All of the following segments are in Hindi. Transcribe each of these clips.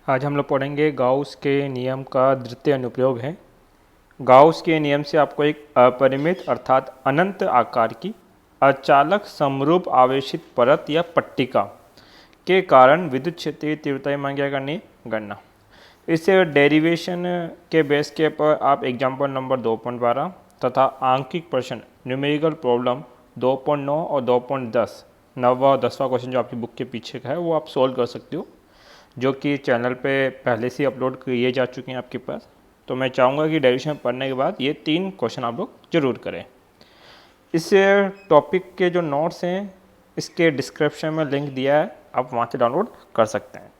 आज हम लोग पढ़ेंगे गाउस के नियम का द्वितीय अनुप्रयोग है। गाउस के नियम से आपको एक अपरिमित अर्थात अनंत आकार की अचालक समरूप आवेशित परत या पट्टिका के कारण विद्युत क्षेत्रीय तीव्रता मान क्या करनी है, गणना। इस डेरिवेशन के बेस के पर आप एग्जाम्पल नंबर 2.12 तथा आंकिक प्रश्न न्यूमेरिकल प्रॉब्लम 2.9 और 2.10 9वां और 10वां क्वेश्चन जो आपकी बुक के पीछे का है वो आप सोल्व कर सकते हो, जो कि चैनल पे पहले से अपलोड किए जा चुके हैं आपके पास। तो मैं चाहूँगा कि डेरिवेशन पढ़ने के बाद ये 3 क्वेश्चन आप लोग जरूर करें। इस टॉपिक के जो नोट्स हैं इसके डिस्क्रिप्शन में लिंक दिया है, आप वहाँ से डाउनलोड कर सकते हैं।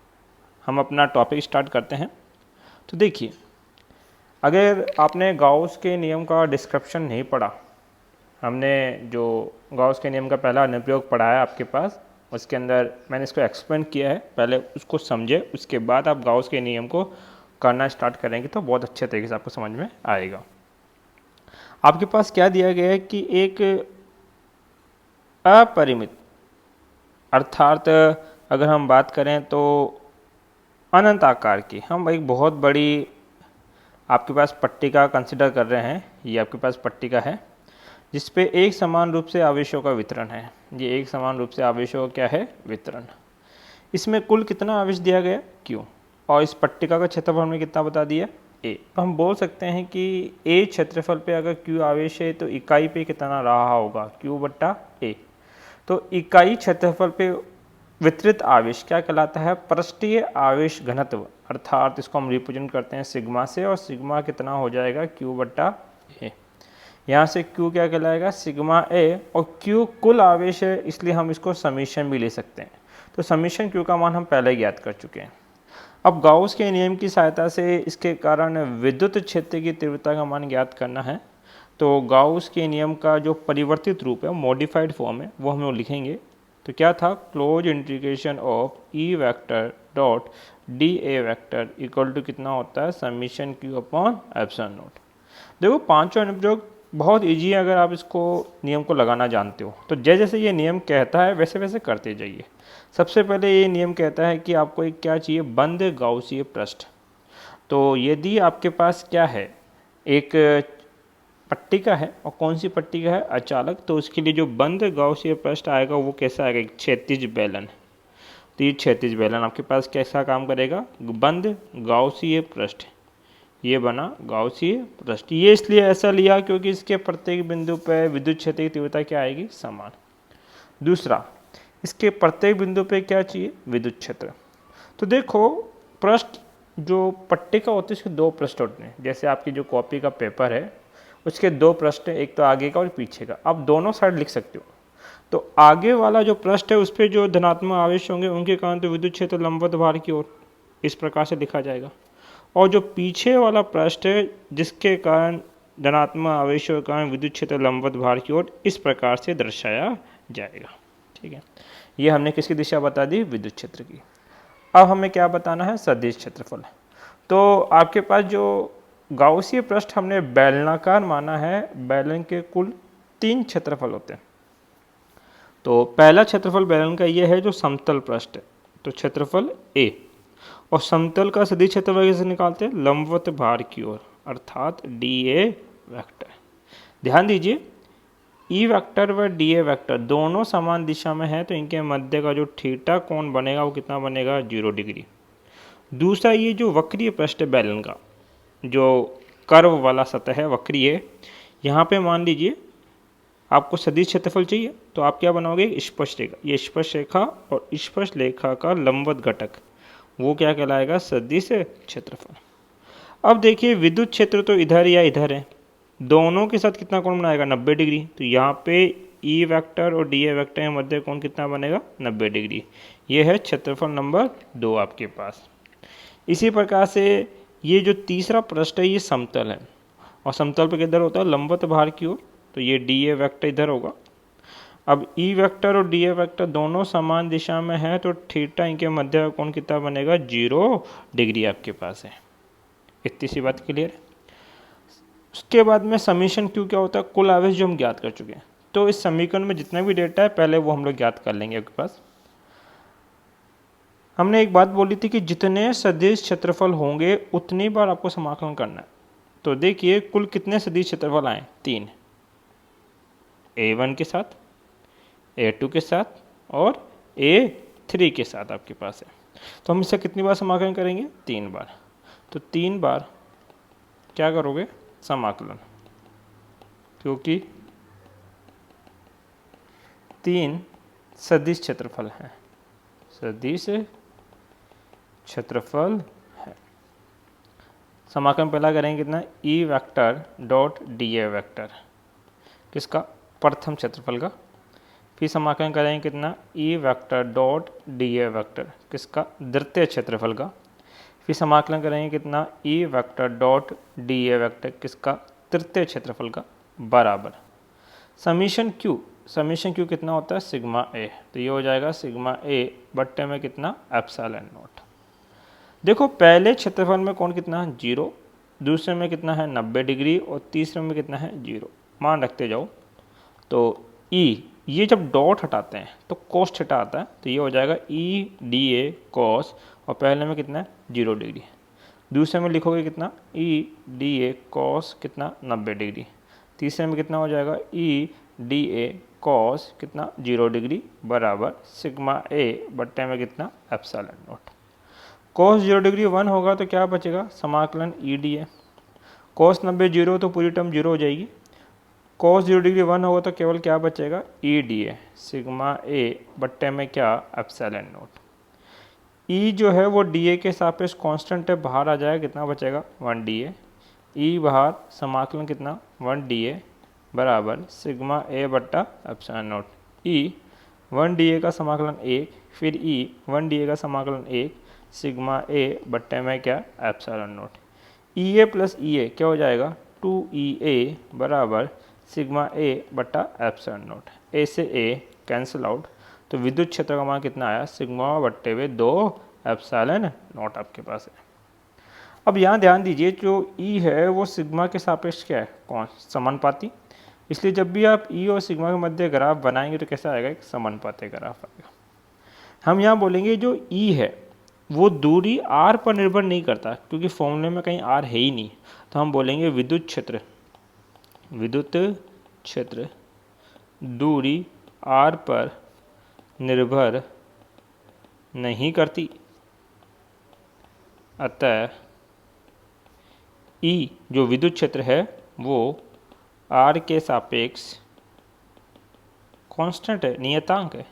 हम अपना टॉपिक स्टार्ट करते हैं। तो देखिए, अगर आपने गाउस के नियम का डिस्क्रिप्शन नहीं पढ़ा, हमने जो गाउस के नियम का पहला अनुप्रयोग पढ़ा है आपके पास, उसके अंदर मैंने इसको एक्सप्लेन किया है, पहले उसको समझे, उसके बाद आप गाउस के नियम को करना स्टार्ट करेंगे तो बहुत अच्छे तरीके से आपको समझ में आएगा। आपके पास क्या दिया गया है कि एक अपरिमित अर्थात अगर हम बात करें तो अनंत आकार की, हम एक बहुत बड़ी आपके पास पट्टिका कंसिडर कर रहे हैं। ये आपके पास पट्टिका है जिस पे एक समान रूप से आवेशों का वितरण है। ये एक समान रूप से आवेशों का क्या है, वितरण। इसमें कुल कितना आवेश दिया गया, Q, और इस पट्टिका का क्षेत्रफल हमने कितना बता दिया, A। तो हम बोल सकते हैं कि A क्षेत्रफल पे अगर Q आवेश है तो इकाई पे कितना रहा होगा, Q/A। तो इकाई क्षेत्रफल पे वितरित आवेश क्या कहलाता है, पृष्ठीय आवेश घनत्व, अर्थात इसको हम रिप्रेजेंट करते हैं सिग्मा से, और सिग्मा कितना हो जाएगा, Q/A। यहाँ से Q क्या कहलाएगा, सिग्मा A, और Q कुल आवेश है इसलिए हम इसको समीशन भी ले सकते हैं। तो समीशन Q का मान हम पहले ज्ञात कर चुके हैं। अब गाउस के नियम की सहायता से इसके कारण विद्युत क्षेत्र की तीव्रता का मान ज्ञात करना है। तो गाउस के नियम का जो परिवर्तित रूप है, मॉडिफाइड फॉर्म है, वो हम लोग लिखेंगे। तो क्या था, close integration of E vector dot dA vector equal to कितना होता है, समीशन Q/ε0। देखो, पांचों अनुप्रयोग बहुत ईजी है अगर आप इसको नियम को लगाना जानते हो। तो जैसे जैसे ये नियम कहता है वैसे वैसे करते जाइए। सबसे पहले ये नियम कहता है कि आपको एक क्या चाहिए, बंद गाउसीय पृष्ठ। तो यदि आपके पास क्या है, एक पट्टिका है, और कौन सी पट्टिका है, अचालक, तो उसके लिए जो बंद गाउसीय पृष्ठ आएगा वो कैसा आएगा, एक क्षैतिज बेलन। तो ये क्षैतिज बेलन आपके पास कैसा काम करेगा, बंद गाउसीय पृष्ठ, ये बना गाउसीय पृष्ठ। ये इसलिए ऐसा लिया क्योंकि इसके प्रत्येक बिंदु पर विद्युत क्षेत्र की तीव्रता क्या आएगी, समान। दूसरा, इसके प्रत्येक बिंदु पे क्या चाहिए, विद्युत क्षेत्र। तो देखो, पृष्ठ जो पट्टिका होती है उसके 2 पृष्ठ होते हैं। जैसे आपकी जो कॉपी का पेपर है उसके 2 पृष्ठ हैं, एक तो आगे का और पीछे का। आप दोनों साइड लिख सकते हो। तो आगे वाला जो पृष्ठ है उस पर जो धनात्मक आवेश होंगे उनके कारण तो विद्युत क्षेत्र लंबवत भार की ओर इस प्रकार से लिखा जाएगा, और जो पीछे वाला पृष्ठ है जिसके कारण धनात्मक आवेशों के कारण विद्युत क्षेत्र लंबवत भार की ओर इस प्रकार से दर्शाया जाएगा। ठीक है, ये हमने किसकी दिशा बता दी, विद्युत क्षेत्र की। अब हमें क्या बताना है, सदिश क्षेत्रफल। तो आपके पास जो गाउसीय पृष्ठ हमने बेलनाकार माना है, बेलन के कुल 3 क्षेत्रफल होते हैं। तो पहला क्षेत्रफल बेलन का ये है जो समतल पृष्ठ है, तो क्षेत्रफल A। और समतल का सदिश क्षेत्रफल कैसे निकालते हैं, लंबवत भार की ओर, अर्थात dA वेक्टर। ध्यान दीजिए, E वेक्टर व dA वेक्टर दोनों समान दिशा में है, तो इनके मध्य का जो थीटा कोण बनेगा वो कितना बनेगा, 0 डिग्री। दूसरा, ये जो वक्रीय पृष्ठ है बेलन का, जो कर्व वाला सतह है, वक्रीय, यहाँ पे मान लीजिए आपको सदिश क्षेत्रफल चाहिए, तो आप क्या बनाओगे, स्पर्श रेखा। ये स्पर्श रेखा और स्पर्श रेखा का लंबवत घटक वो क्या कहलाएगा, सदिश क्षेत्रफल। अब देखिए, विद्युत क्षेत्र तो इधर या इधर है, दोनों के साथ कितना कोण बनाएगा, 90 डिग्री। तो यहाँ पे E वेक्टर और dA वेक्टर के मध्य कोण कितना बनेगा, 90 डिग्री। ये है क्षेत्रफल नंबर 2 आपके पास। इसी प्रकार से ये जो तीसरा पृष्ठ है ये समतल है, और समतल पे किधर होता है, लंबवत भार की ओर, तो ये dA वेक्टर इधर होगा। अब E वेक्टर और dA वेक्टर दोनों समान दिशा में है, तो थीटा इनके मध्य का कोण कितना बनेगा, 0 डिग्री आपके पास है। इतनी सी बात क्लियर है। उसके बाद में समीशन Q क्या होता है, कुल आवेश जो हम ज्ञात कर चुके हैं। तो इस समीकरण में जितना भी डेटा है पहले वो हम लोग ज्ञात कर लेंगे आपके पास। हमने एक बात बोली थी कि जितने सदिश क्षेत्रफल होंगे उतनी बार आपको समाकलन करना है। तो देखिए कुल कितने सदिश क्षेत्रफल आए, 3, A1 के साथ, A2 के साथ और A3 के साथ आपके पास है। तो हम इससे कितनी बार समाकलन करेंगे, 3 बार। तो 3 बार क्या करोगे, समाकलन, क्योंकि 3 सदिश क्षेत्रफल हैं, सदिश क्षेत्रफल है। समाकलन पहला करेंगे कितना, E vector dot D A vector, किसका, प्रथम क्षेत्रफल का। फिर समाकलन करेंगे कितना, E vector dot D A vector, किसका, द्वितीय क्षेत्रफल का। फिर समाकलन करेंगे कितना, E vector dot D A vector, किसका, तृतीय क्षेत्रफल का, बराबर समीशन क्यू कितना होता है, सिग्मा ए। तो ये हो जाएगा सिग्मा ए बट्टे में कितना, एप्सिलॉन नॉट। देखो पहले क्षेत्रफल में कौन कितना है, 0, दूसरे में कितना है 90 डिग्री और तीसरे में कितना है 0, मान रखते जाओ। तो ई, ये जब डॉट हटाते हैं तो कोस थीटा आता है, तो ये हो जाएगा ई डी ए कोस, और पहले में कितना है 0 डिग्री, दूसरे में लिखोगे कितना, ई डी ए कोस कितना 90 डिग्री, तीसरे में कितना हो जाएगा ई डी ए कॉस कितना 0 डिग्री, बराबर सिग्मा ए बट्टे में कितना, एप्सिलॉन नॉट। कॉस 0 डिग्री 1 होगा तो क्या बचेगा, समाकलन ई डी ए। कॉस 90 0 तो पूरी टर्म 0 हो जाएगी। कॉस 0 डिग्री 1 होगा तो केवल क्या बचेगा, ई डी ए, सिग्मा ए बट्टे में क्या, एप्सिलॉन नॉट। ई जो है वो डी ए के सापेक्ष कांस्टेंट है, बाहर आ जाएगा, कितना बचेगा 1 डी ए, ई बाहर, समाकलन कितना 1 डी ए बराबर सिग्मा ए बट्टा epsilon naught. E 1 D A का समाकलन 1, फिर ई 1 डी ए का समाकलन 1, सिग्मा ए बट्टे में क्या, epsilon naught. E A plus E A क्या हो जाएगा, 2 ई ए बराबर सिग्मा ए बट्टा एप्सिलॉन नॉट। ए से ए कैंसिल आउट, तो विद्युत क्षेत्र का मान कितना आया, सिग्मा बट्टे में 2 एप्सिलॉन नॉट आपके पास है। अब यहाँ ध्यान दीजिए, जो ई है वो सिग्मा के सापेक्ष क्या है, कौन, समानुपाती। इसलिए जब भी आप ई और सिग्मा के मध्य ग्राफ बनाएंगे तो कैसा आएगा, एक समानुपाती ग्राफ आएगा। हम यहाँ बोलेंगे जो ई है वो दूरी आर पर निर्भर नहीं करता, क्योंकि फॉर्मूले में कहीं आर है ही नहीं, तो हम बोलेंगे विद्युत क्षेत्र दूरी आर पर निर्भर नहीं करती, अतः ई जो विद्युत क्षेत्र है वो आर के सापेक्ष कांस्टेंट है, नियतांक है।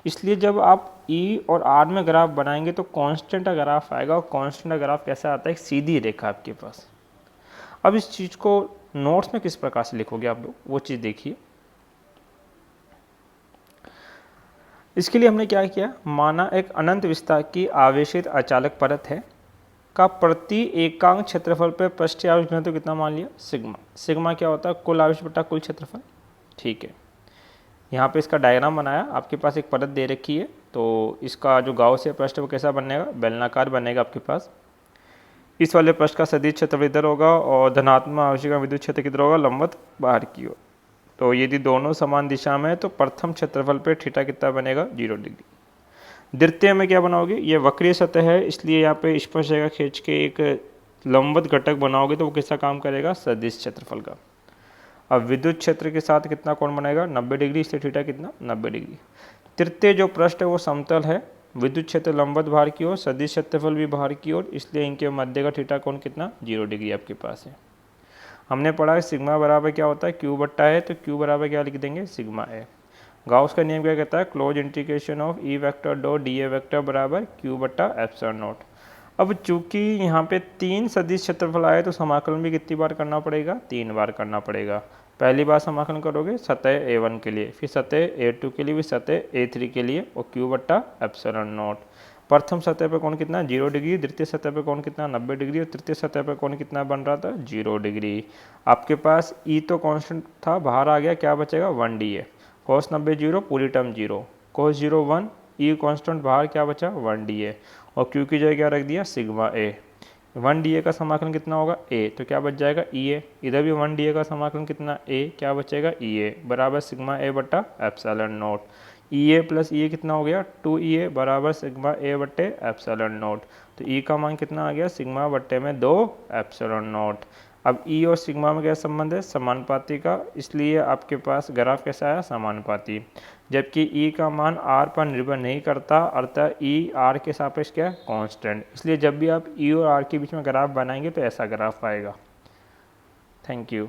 इसलिए जब आप ई और आर में ग्राफ बनाएंगे तो कांस्टेंट का ग्राफ आएगा, और कांस्टेंट का ग्राफ कैसा आता है, एक सीधी रेखा आपके पास। अब इस चीज़ को नोट्स में किस प्रकार से लिखोगे आप लोग, वो चीज़ देखिए। इसके लिए हमने क्या किया, माना एक अनंत विस्तार की आवेशित अचालक परत है का प्रति एकांक क्षेत्रफल पर पृष्ठीय आवेश घनत्व कितना मान लिया, सिग्मा। सिग्मा क्या होता है, कुल आवेश बटा कुल क्षेत्रफल, ठीक है। यहाँ पे इसका डायग्राम बनाया, आपके पास एक परत दे रखी है, तो इसका जो गाउसियन पृष्ठ वो कैसा बनेगा, बेलनाकार बनेगा आपके पास। इस वाले पृष्ठ का सदिश क्षेत्रफल इधर होगा और धनात्मक आवेश का विद्युत क्षेत्र किधर होगा, लंबवत बाहर की ओर। तो यदि दोनों समान दिशा में तो प्रथम क्षेत्रफल पे थीटा कितना बनेगा, 0 डिग्री। द्वितीय में क्या बनाओगे, ये वक्रीय सतह है, इसलिए यहाँ पे स्पर्शरेखा खींच के एक लंबवत घटक बनाओगे तो वो किसका काम करेगा, सदिश क्षेत्रफल का। अब विद्युत क्षेत्र के साथ कितना कोण बनेगा, 90 डिग्री, इसलिए थीटा कितना 90 डिग्री। तृतीय जो पृष्ठ है वो समतल है, विद्युत क्षेत्र लंबवत बाहर की ओर, सदिश क्षेत्रफल भी बाहर की ओर, इसलिए इनके मध्य का थीटा कोण कितना 0 डिग्री आपके पास है। हमने पढ़ा है सिग्मा बराबर क्या होता है, क्यू बट्टा है, तो क्यू बराबर क्या लिख देंगे, सिग्मा ए। गाउस का नियम क्या कहता है, close integration of E vector dot D A vector बराबर क्यू बट्टा एप्सिलॉन नॉट। अब चूंकि यहाँ पे 3 सदिश क्षेत्रफल आए तो समाकलन भी कितनी बार करना पड़ेगा, 3 बार करना पड़ेगा। पहली बार समाकलन करोगे सतह A1 के लिए, फिर सतह A2 के लिए, फिर सतह A3 के लिए, और क्यू बट्टा एप्सिलॉन नॉट। प्रथम सतह पे कोण कितना 0 डिग्री, द्वितीय सतह पे कोण कितना 90 डिग्री, और तृतीय सतह पे कोण कितना बन रहा था 0 डिग्री। आपके पास ई तो कांस्टेंट था, बाहर आ गया, क्या बचेगा 1 डी ए। कॉस 90 0, पूरी टर्म 0, कॉस 0 1, ई कांस्टेंट बाहर क्या बचा 1 डी ए, और क्यू की जगह क्या रख दिया सिग्मा ए। 1 डी ए का समाकलन कितना होगा ए, तो क्या बच जाएगा ई ए। इधर भी 1 डी ए का समाकलन कितना ए, क्या बचेगा ई ए बराबर सिग्मा ए बट्टा epsilon naught. E A plus E A कितना हो गया 2EA बराबर सिग्मा ए बट्टे एप्सिलॉन नॉट। तो ई का मान कितना आ गया सिग्मा बट्टे में 2 एप्सिलॉन नॉट। अब ई और सिग्मा में क्या संबंध है समानुपाती का, इसलिए आपके पास ग्राफ कैसा आया समानुपाती। जबकि ई का मान आर पर निर्भर नहीं करता, अर्थात ई आर के सापेक्ष क्या है कांस्टेंट, इसलिए जब भी आप ई और आर के बीच में ग्राफ बनाएंगे तो ऐसा ग्राफ आएगा। Thank you.